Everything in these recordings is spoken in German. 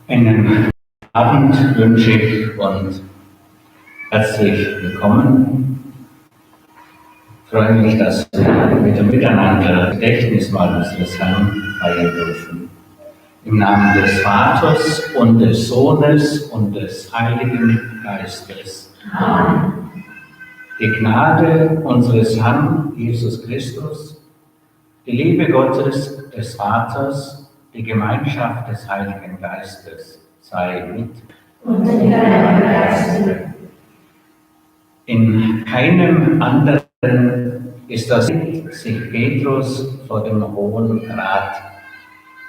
Einen Abend wünsche ich und herzlich willkommen. Ich freue mich, dass wir wieder miteinander Gedächtnismahl unseres Herrn feiern dürfen. Im Namen des Vaters und des Sohnes und des Heiligen Geistes. Amen. Die Gnade unseres Herrn Jesus Christus, die Liebe Gottes des Vaters, die Gemeinschaft des Heiligen Geistes sei mit und mit deinem Geiste. In keinem anderen ist das sich Petrus vor dem Hohen Rat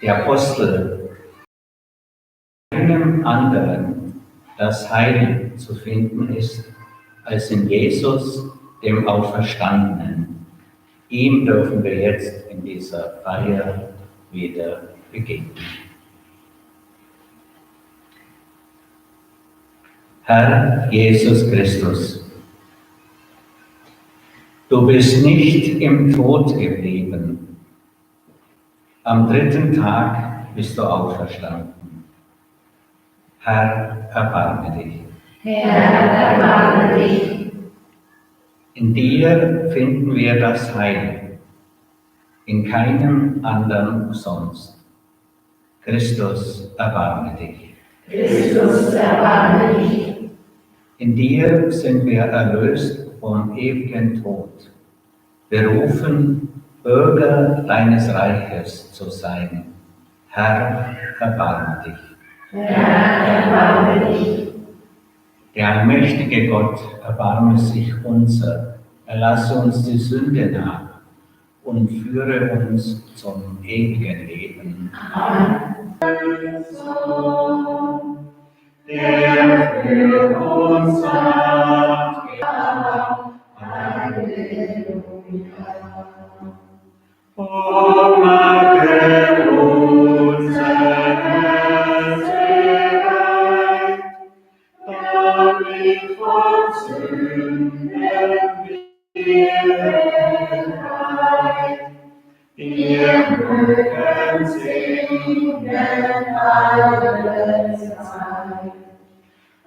der Apostel, in keinem anderen das Heil zu finden ist, als in Jesus, dem Auferstandenen. Ihm dürfen wir jetzt in dieser Feier wieder begegnen. Herr Jesus Christus, du bist nicht im Tod geblieben. Am 3. Tag bist du auferstanden. Herr, erbarme dich. Herr, erbarme dich. In dir finden wir das Heil, in keinem anderen sonst. Christus, erbarme dich. Christus, erbarme dich. In dir sind wir erlöst vom ewigen Tod, berufen, Bürger deines Reiches zu sein. Herr, erbarme dich. Herr, erbarme dich. Der allmächtige Gott, erbarme sich unser, erlasse uns die Sünde nach und führe uns zum ewigen Leben. Amen. Der für uns hat getan. Halleluja. O mache unser Herz bereit, damit von Sünden wir befreit. Wir mögen singen alle Zeit.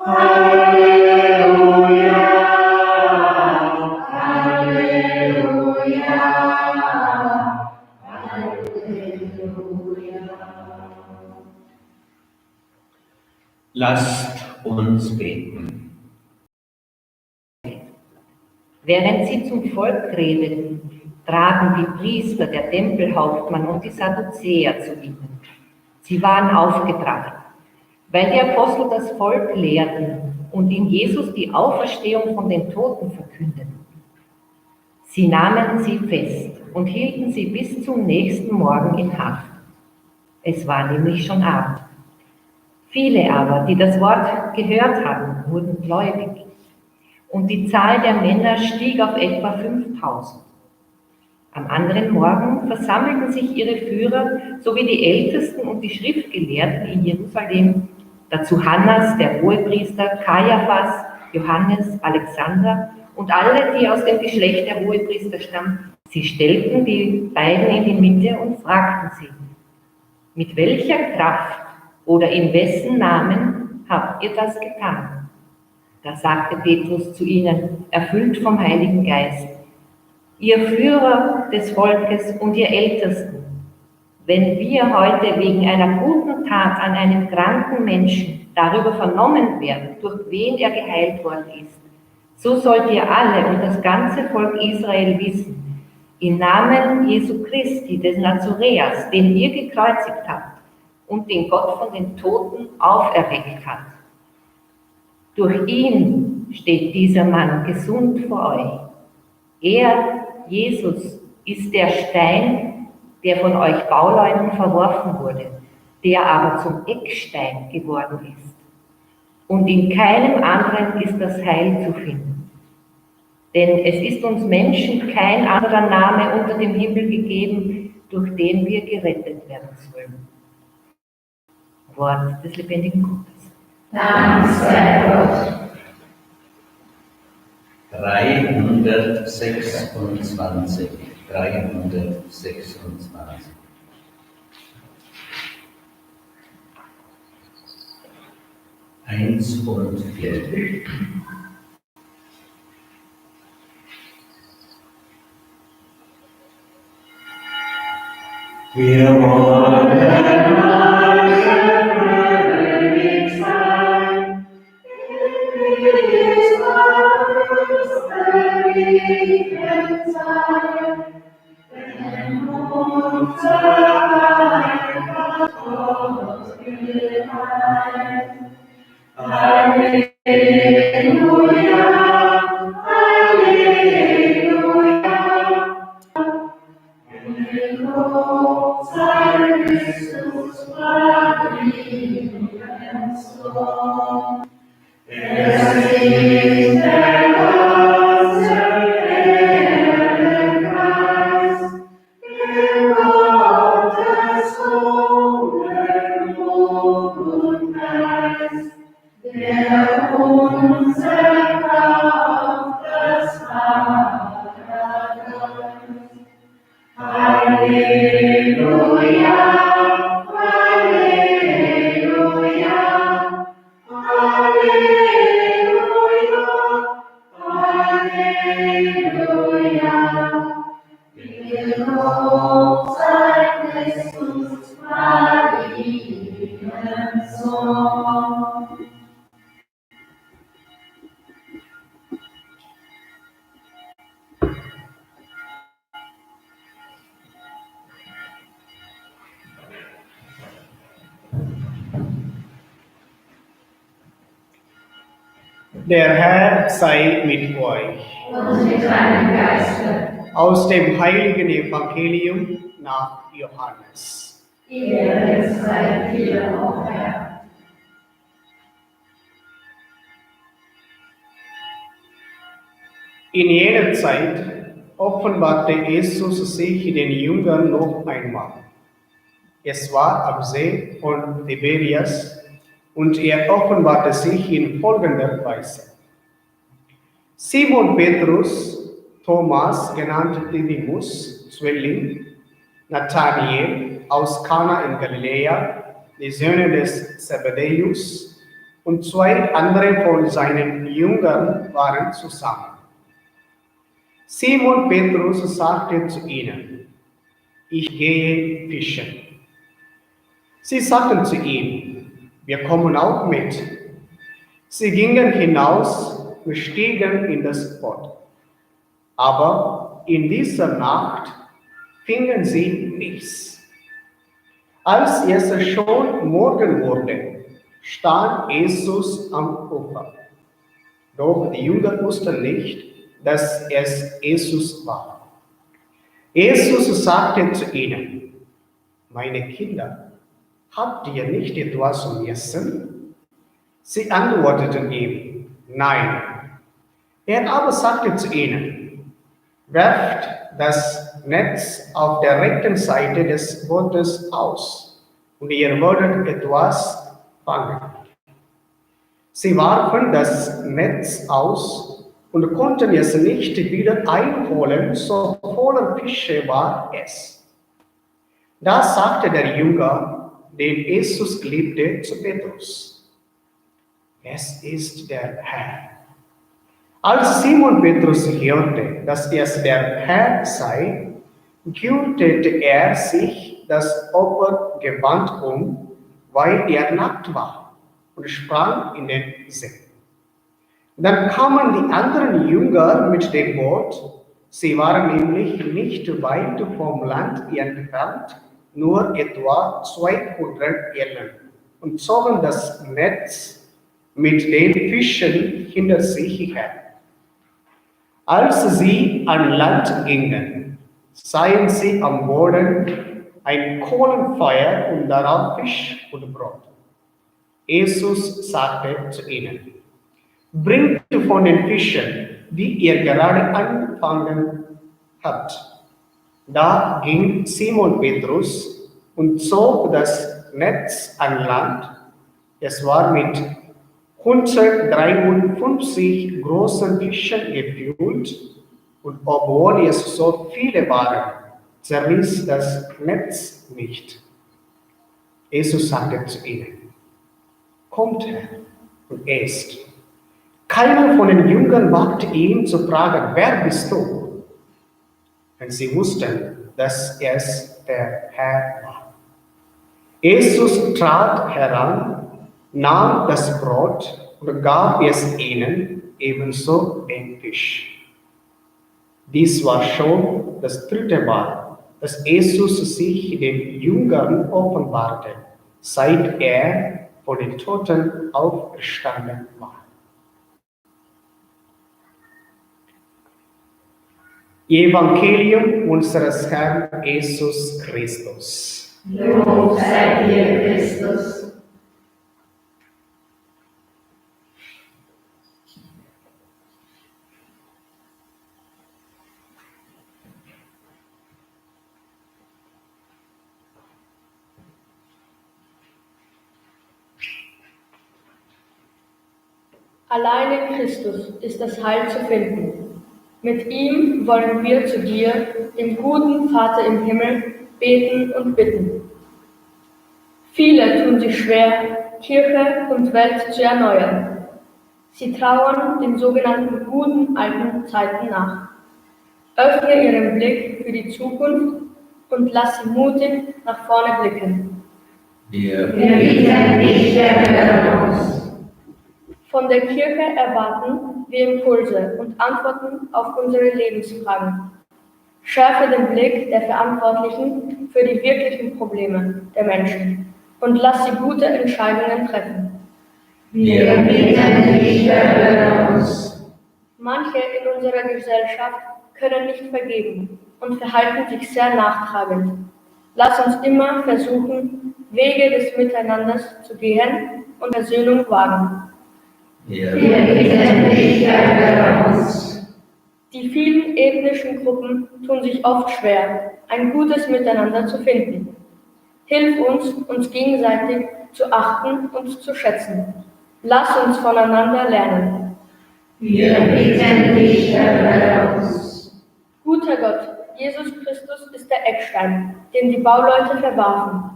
Halleluja, Halleluja, Halleluja. Lasst uns beten. Während sie zum Volk redeten, traten die Priester, der Tempelhauptmann und die Sadduzäer zu ihnen. Sie waren aufgebracht, weil die Apostel das Volk lehrten und in Jesus die Auferstehung von den Toten verkündeten. Sie nahmen sie fest und hielten sie bis zum nächsten Morgen in Haft. Es war nämlich schon Abend. Viele aber, die das Wort gehört hatten, wurden gläubig. Und die Zahl der Männer stieg auf etwa 5000. Am anderen Morgen versammelten sich ihre Führer sowie die Ältesten und die Schriftgelehrten in Jerusalem, dazu Hannas, der Hohepriester, Kaiaphas, Johannes, Alexander und alle, die aus dem Geschlecht der Hohepriester stammten. Sie stellten die beiden in die Mitte und fragten sie: Mit welcher Kraft oder in wessen Namen habt ihr das getan? Da sagte Petrus zu ihnen, erfüllt vom Heiligen Geist: Ihr Führer des Volkes und ihr Ältesten, wenn wir heute wegen einer guten Tat an einem kranken Menschen darüber vernommen werden, durch wen er geheilt worden ist, so sollt ihr alle und das ganze Volk Israel wissen, im Namen Jesu Christi, des Nazareas, den ihr gekreuzigt habt und den Gott von den Toten auferweckt hat. Durch ihn steht dieser Mann gesund vor euch. Er, Jesus, ist der Stein, der von euch Bauleuten verworfen wurde, der aber zum Eckstein geworden ist. Und in keinem anderen ist das Heil zu finden. Denn es ist uns Menschen kein anderer Name unter dem Himmel gegeben, durch den wir gerettet werden sollen. Wort des lebendigen Gottes. Dank sei Gott. 326. 1 und 4. Wir wollen fröhlich sein, denn unser Heiland Gott geweiht. Halleluja, Halleluja, gelobt sei Christus, Mariensohn. Er ist der ganze Erdkreis, der Gottes Sohn, Lob und Preis, der unser Kraft das Vaterland. Halleluja, Halleluja, Halleluja, Halleluja. Gelobt sei Christus, Mariensohn. Der Herr sei mit euch. Und mit deinem Geiste. Aus dem heiligen Evangelium nach Johannes. Ehre sei dir, o Herr. In jener Zeit offenbarte Jesus sich den Jüngern noch einmal. Es war am See von Tiberias und er offenbarte sich in folgender Weise. Simon Petrus, Thomas, genannt Didymus, Zwilling, Nathanael aus Kana in Galiläa, die Söhne des Zebedäus und 2 andere von seinen Jüngern waren zusammen. Simon Petrus sagte zu ihnen, ich gehe fischen. Sie sagten zu ihm, wir kommen auch mit. Sie gingen hinaus und stiegen in das Boot. Aber in dieser Nacht fingen sie nichts. Als es schon Morgen wurde, stand Jesus am Ufer. Doch die Jünger wussten nicht, dass es Jesus war. Jesus sagte zu ihnen, meine Kinder, habt ihr nicht etwas zum Essen? Sie antworteten ihm, nein. Er aber sagte zu ihnen, werft das Netz auf der rechten Seite des Bootes aus, und ihr werdet etwas fangen. Sie warfen das Netz aus und konnten es nicht wieder einholen, so voller Fische war es. Da sagte der Jünger, den Jesus liebte, zu Petrus, es ist der Herr. Als Simon Petrus hörte, dass es der Herr sei, gürtete er sich das Opfergewand um, weil er nackt war, und sprang in den See. Dann kamen die anderen Jünger mit dem Boot, sie waren nämlich nicht weit vom Land entfernt, nur etwa 200 Ellen, und zogen das Netz mit den Fischen hinter sich her. Als sie an Land gingen, sahen sie am Boden ein Kohlenfeuer und darauf Fisch und Brot. Jesus sagte zu ihnen, bringt von den Fischen, die ihr gerade angefangen habt. Da ging Simon Petrus und zog das Netz an Land. Es war mit 153 großen Fischen gefüllt, und obwohl es so viele waren, zerriss das Netz nicht. Jesus sagte zu ihnen, kommt her und isst. Keiner von den Jüngern wagte ihn zu fragen, wer bist du? Denn sie wussten, dass es der Herr war. Jesus trat heran, nahm das Brot und gab es ihnen, ebenso den Fisch. Dies war schon das dritte Mal, dass Jesus sich den Jüngern offenbarte, seit er von den Toten auferstanden war. Evangelium unseres Herrn Jesus Christus. Lob sei dir, Christus. Allein in Christus ist das Heil zu finden. Mit ihm wollen wir zu dir, dem guten Vater im Himmel, beten und bitten. Viele tun sich schwer, Kirche und Welt zu erneuern. Sie trauern den sogenannten guten alten Zeiten nach. Öffne ihren Blick für die Zukunft und lass sie mutig nach vorne blicken. Wir bitten dich, erhöre uns. Von der Kirche erwarten wir Impulse und Antworten auf unsere Lebensfragen. Schärfe den Blick der Verantwortlichen für die wirklichen Probleme der Menschen und lass sie gute Entscheidungen treffen. Wir bitten dich, erhöre uns. Manche in unserer Gesellschaft können nicht vergeben und verhalten sich sehr nachtragend. Lass uns immer versuchen, Wege des Miteinanders zu gehen und Versöhnung wagen. Wir bitten dich, erhöre uns. Die vielen ethnischen Gruppen tun sich oft schwer, ein gutes Miteinander zu finden. Hilf uns, uns gegenseitig zu achten und zu schätzen. Lass uns voneinander lernen. Wir bitten dich, erhöre uns. Guter Gott, Jesus Christus ist der Eckstein, den die Bauleute verwarfen.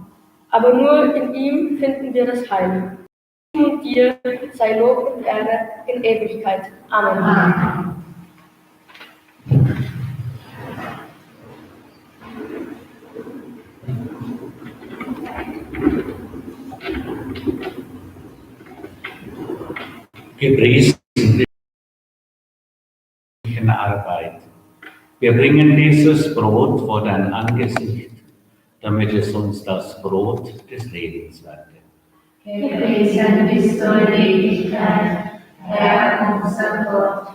Aber nur in ihm finden wir das Heil. Ihm und dir sei Lob und Ehre in Ewigkeit. Amen. Amen. Gepriesen die Arbeit. Wir bringen dieses Brot vor dein Angesicht, damit es uns das Brot des Lebens werde. Gepriesen bist du in Ewigkeit, Herr unser Gott.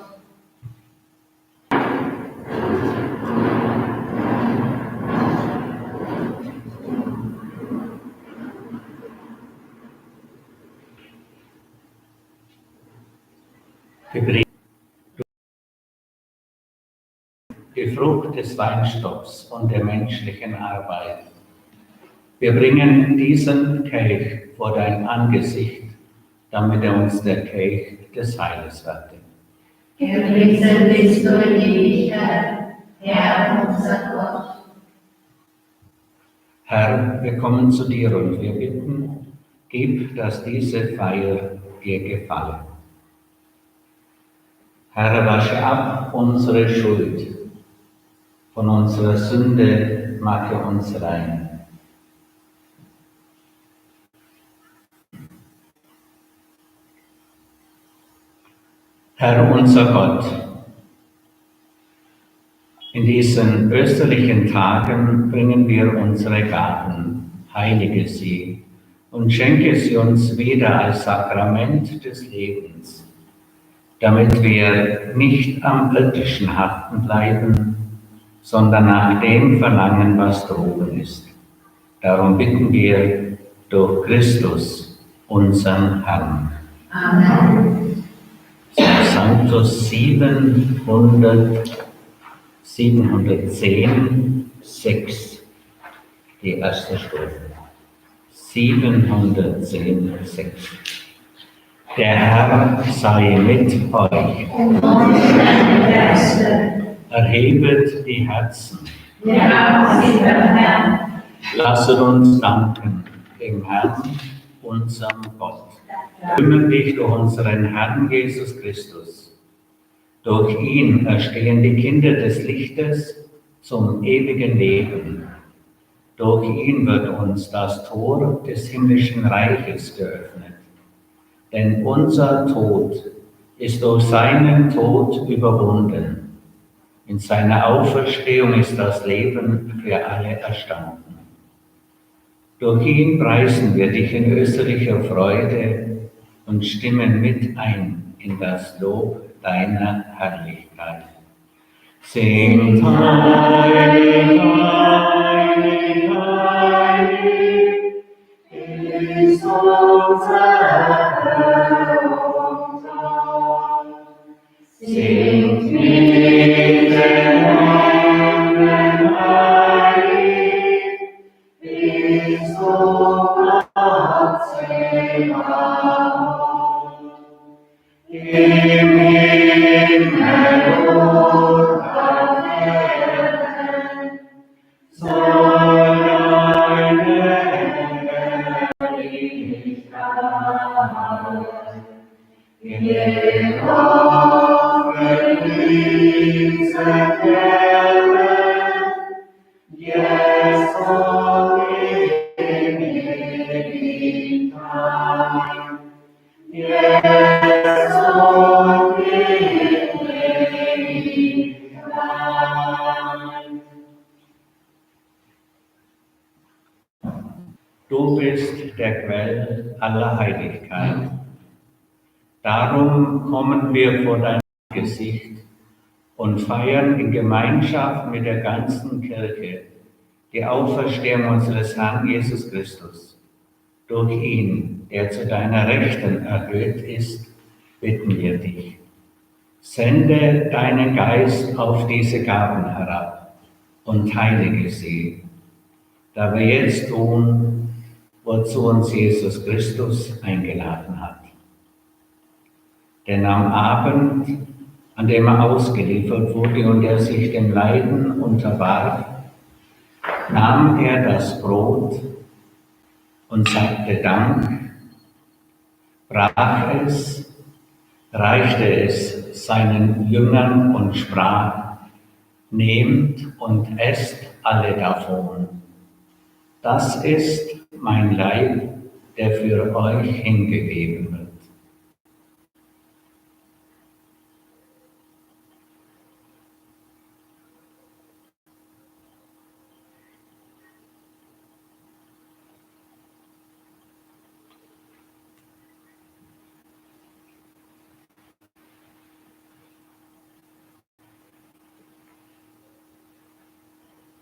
Die Frucht des Weinstocks und der menschlichen Arbeit. Wir bringen diesen Kelch vor dein Angesicht, damit er uns der Kelch des Heiles werde. Gepriesen bist du in Ewigkeit, Herr unser Gott. Herr, wir kommen zu dir und wir bitten, gib, dass diese Feier dir gefalle. Herr, wasche ab unsere Schuld, von unserer Sünde mache uns rein. Herr unser Gott, in diesen österlichen Tagen bringen wir unsere Gaben, heilige sie und schenke sie uns wieder als Sakrament des Lebens, damit wir nicht am Irdischen haften bleiben, sondern nach dem verlangen, was droben ist. Darum bitten wir durch Christus, unseren Herrn. Amen. Sanctus 710, 6, die erste Strophe. 710, 6. Der Herr sei mit euch. Und deine Geiste. Erhebet die Herzen. Wir haben sie beim Herrn. Lasset uns danken dem Herrn, unserem Gott. Rühmen dich durch unseren Herrn Jesus Christus. Durch ihn erstehen die Kinder des Lichtes zum ewigen Leben. Durch ihn wird uns das Tor des himmlischen Reiches geöffnet. Denn unser Tod ist durch seinen Tod überwunden. In seiner Auferstehung ist das Leben für alle erstanden. Durch ihn preisen wir dich in österlicher Freude und stimmen mit ein in das Lob deiner Herrlichkeit. Singt heilig, heilig, heilig, ist unser Herr. Singt mit den Engeln heilig, ist unser Gott im Himmel und auf Erden soll deine Herrlichkeit geoffnet diese Quellen, jetzt und in Ewigkeit. Jetzt und in Ewigkeit. Du bist der Quell aller Heiligkeit. Darum kommen wir vor dein Gesicht und feiern in Gemeinschaft mit der ganzen Kirche die Auferstehung unseres Herrn Jesus Christus. Durch ihn, der zu deiner Rechten erhöht ist, bitten wir dich. Sende deinen Geist auf diese Gaben herab und heilige sie, da wir jetzt tun, wozu uns Jesus Christus eingeladen hat. Denn am Abend, an dem er ausgeliefert wurde und er sich dem Leiden unterwarf, nahm er das Brot und sagte Dank, brach es, reichte es seinen Jüngern und sprach, nehmt und esst alle davon. Das ist mein Leib, der für euch hingegeben wird.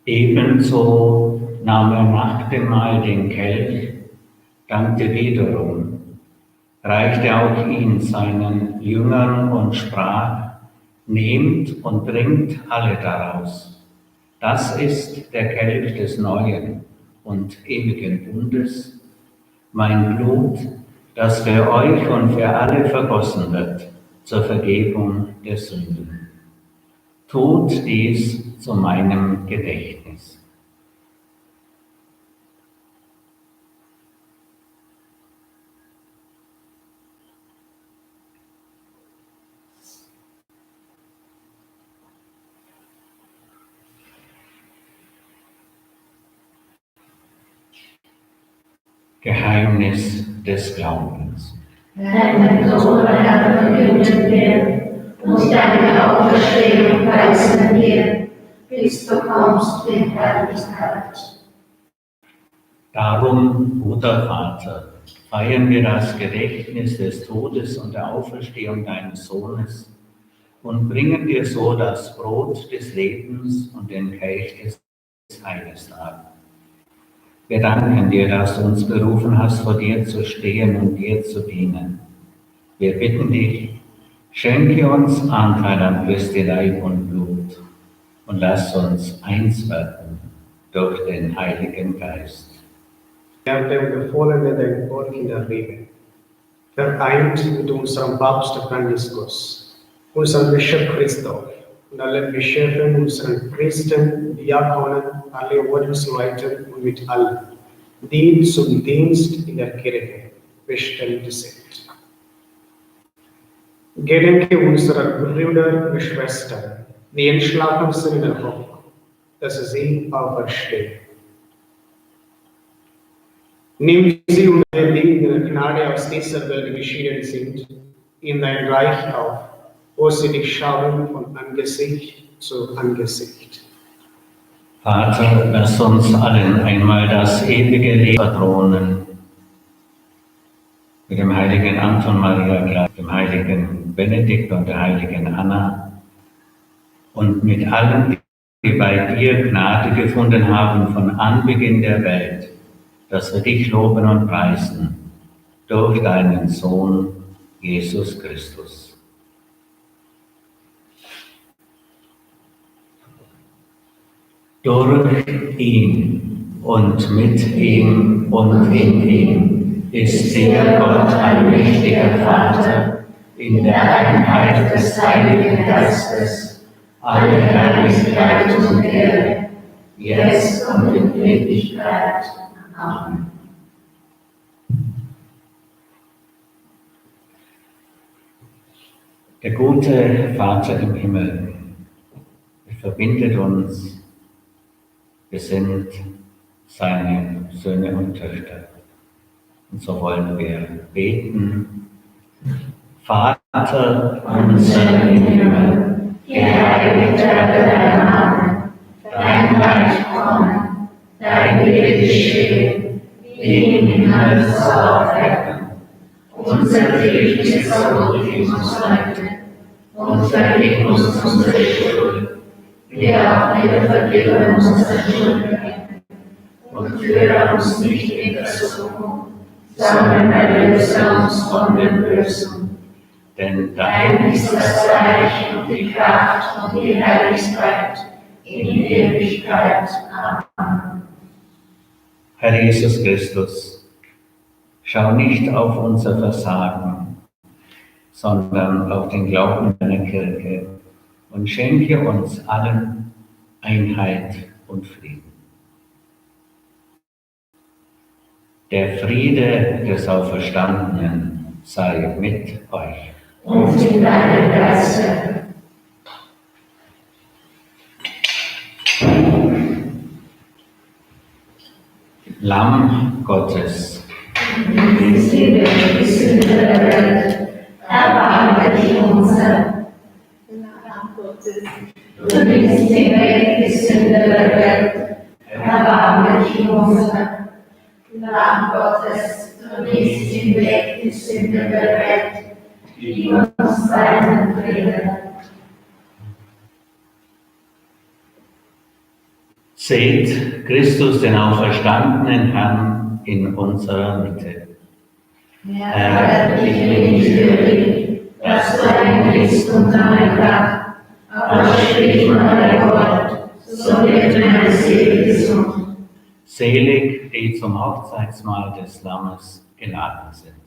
Ebenso nahm er nach dem Mahl den Kelch, dankte wiederum, reichte auch ihn seinen Jüngern und sprach, nehmt und trinkt alle daraus. Das ist der Kelch des neuen und ewigen Bundes, mein Blut, das für euch und für alle vergossen wird zur Vergebung der Sünden. Tut dies zu meinem Gedächtnis. Geheimnis des Glaubens. Deinen Tod, Herr, verkünden wir und deine Auferstehung preisen wir, bis du kommst in Herrlichkeit. Darum, guter Vater, feiern wir das Gedächtnis des Todes und der Auferstehung deines Sohnes und bringen dir so das Brot des Lebens und den Kelch des Heiles dar. Wir danken dir, dass du uns berufen hast, vor dir zu stehen und dir zu dienen. Wir bitten dich, schenke uns Anteil an Christi Leib und Blut und lass uns eins werden durch den Heiligen Geist. Erde und befohlene dein Wort in der Liebe, vereint mit unserem Papst Franziskus, unserem Bischof Christoph und allen Bischöfen, unseren Priestern, Diakonen, alle Ordensleuten und mit allen, die zum Dienst in der Kirche bestimmt sind. Gedenke unserer Brüder und Schwestern, die entschlafen sind in der Hoffnung, dass sie auferstehen. Nimm sie und alle, die in der Gnade aus dieser Welt geschieden sind, in dein Reich auf, wo sie dich schauen von Angesicht zu Angesicht. Vater, lass uns allen einmal das ewige Leben verthronen. Mit dem heiligen Anton Maria, dem heiligen Benedikt und der heiligen Anna und mit allen, die bei dir Gnade gefunden haben von Anbeginn der Welt, dass wir dich loben und preisen durch deinen Sohn Jesus Christus. Durch ihn und mit ihm und in ihm ist dir Gott allmächtiger Vater, in der Einheit des Heiligen Geistes, alle Herrlichkeit und Ehre, jetzt und in Ewigkeit. Amen. Der gute Vater im Himmel verbindet uns. Wir sind seine Söhne und Töchter. Und so wollen wir beten. Vater unser im Himmel, geheiligt werde dein Name, dein Reich komme, dein Wille geschehe, wie im Himmel so auf Erden. Unser tägliches Brot gib uns heute und vergib uns unsere Schuld, wie auch wir vergeben unseren Schuldigen. Und führe uns nicht in Versuchung, sondern erlöse uns von dem Bösen. Denn dein ist das Reich und die Kraft und die Herrlichkeit in Ewigkeit. Amen. Herr Jesus Christus, schau nicht auf unser Versagen, sondern auf den Glauben deiner Kirche und schenke uns allen Einheit und Frieden. Der Friede des Auferstandenen sei mit euch. Und in deinem Geiste. Lamm Gottes, Nimmst die Sünde der Welt, erbarme dich unser. Lamm Gottes, du nimmst hinweg die Sünde der Welt, erbarme dich unser. Lamm Gottes, du nimmst hinweg die Sünde der Welt, gib uns deinen Frieden. seht Christus, den auferstandenen Herrn, in unserer Mitte. Herr, ich bin nicht würdig, dass du eingehst unter mein Dach, aber sprich nur dein Wort, so wird meine Seele gesund. Selig, die zum Hochzeitsmahl des Lammes geladen sind.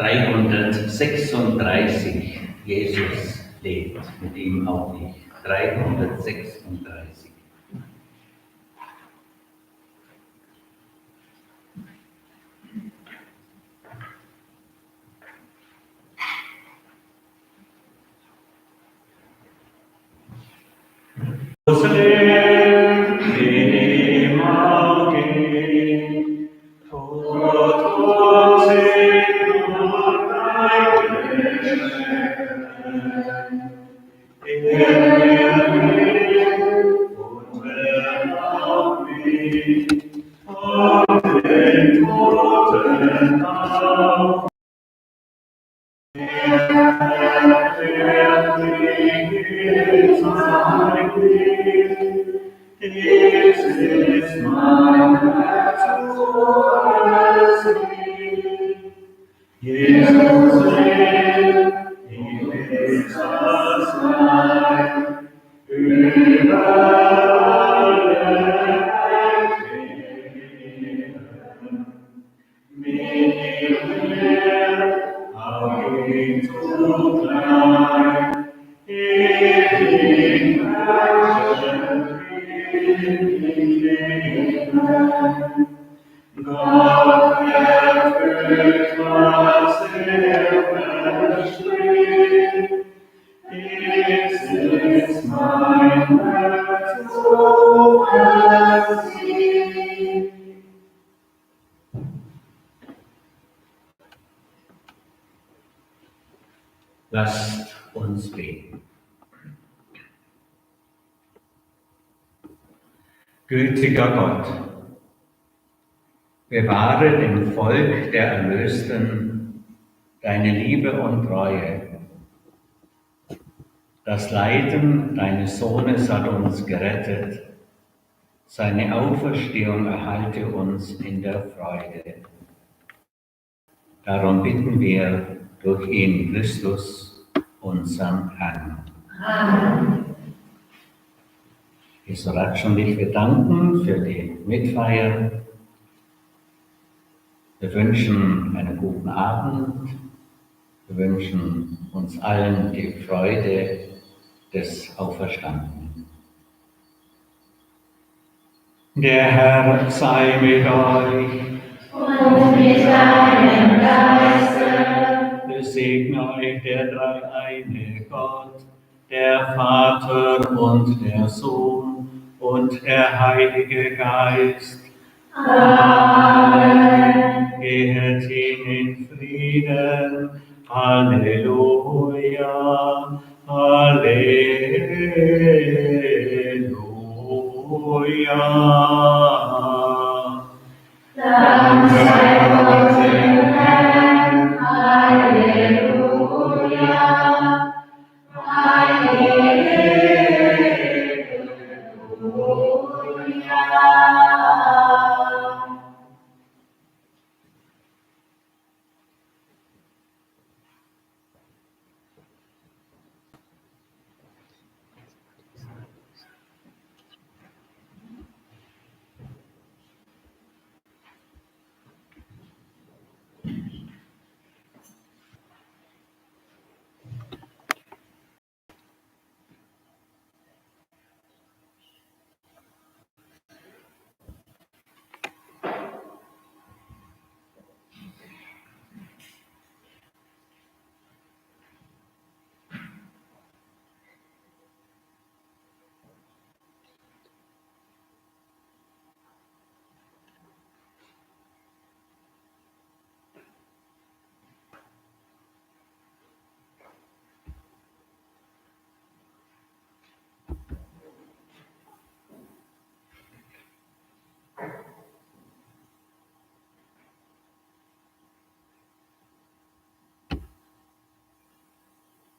336. Jesus lebt, mit ihm auch ich. 336. Lasst uns beten. Gütiger Gott, bewahre dem Volk der Erlösten deine Liebe und Treue. Das Leiden deines Sohnes hat uns gerettet. Seine Auferstehung erhalte uns in der Freude. Darum bitten wir durch ihn Christus, unseren Herrn. Amen. Jesuratsch und ich, wir danken für die Mitfeier. Wir wünschen einen guten Abend. Wir wünschen uns allen die Freude des Auferstandenen. Der Herr sei mit euch. Und mit deinem Geiste. Segne euch der dreieine Gott, der Vater und der Sohn und der Heilige Geist. Amen.